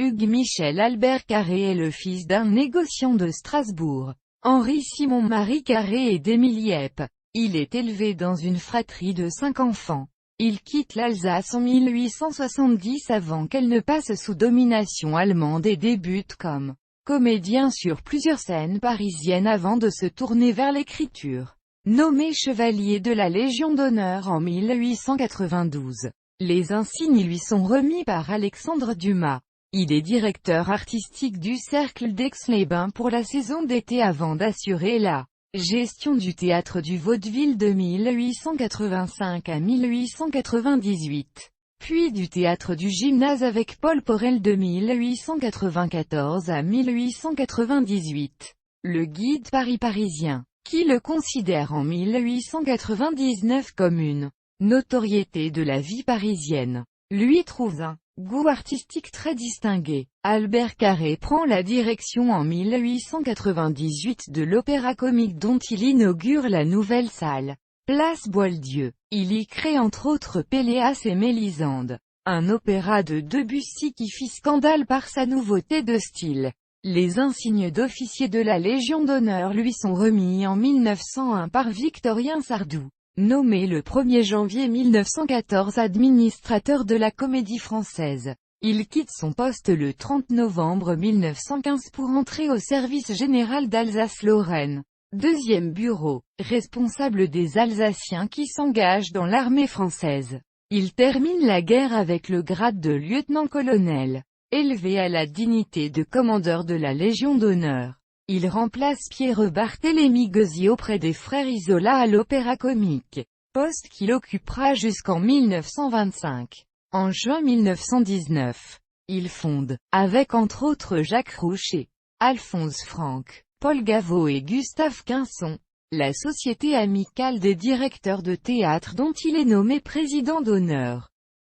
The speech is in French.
Hugues Michel Albert Carré est le fils d'un négociant de Strasbourg, Henri-Simon-Marie Carré et d'Émilie Epp. Il est élevé dans une fratrie de 5 enfants. Il quitte l'Alsace en 1870 avant qu'elle ne passe sous domination allemande et débute comme comédien sur plusieurs scènes parisiennes avant de se tourner vers l'écriture. Nommé chevalier de la Légion d'honneur en 1892, les insignes lui sont remis par Alexandre Dumas. Il est directeur artistique du Cercle d'Aix-les-Bains pour la saison d'été avant d'assurer la gestion du théâtre du Vaudeville de 1885 à 1898, puis du théâtre du Gymnase avec Paul Porel de 1894 à 1898. Le Guide Paris-Parisien, qui le considère en 1899 comme une notoriété de la vie parisienne, lui trouve un goût artistique très distingué. Albert Carré prend la direction en 1898 de l'Opéra-Comique dont il inaugure la nouvelle salle, place Boieldieu. Il y crée entre autres Péléas et Mélisande, un opéra de Debussy qui fit scandale par sa nouveauté de style. Les insignes d'officier de la Légion d'honneur lui sont remis en 1901 par Victorien Sardou, nommé le 1er janvier 1914 administrateur de la Comédie Française. Il quitte son poste le 30 novembre 1915 pour entrer au service général d'Alsace-Lorraine. Deuxième bureau, responsable des Alsaciens qui s'engagent dans l'armée française. Il termine la guerre avec le grade de lieutenant-colonel, élevé à la dignité de commandeur de la Légion d'honneur. Il remplace Pierre Barthélemy Guezy auprès des frères Isola à l'Opéra-Comique, poste qu'il occupera jusqu'en 1925. En juin 1919, il fonde, avec entre autres Jacques Roucher, Alphonse Franck, Paul Gaveau et Gustave Quinson, la Société amicale des directeurs de théâtre dont il est nommé président d'honneur.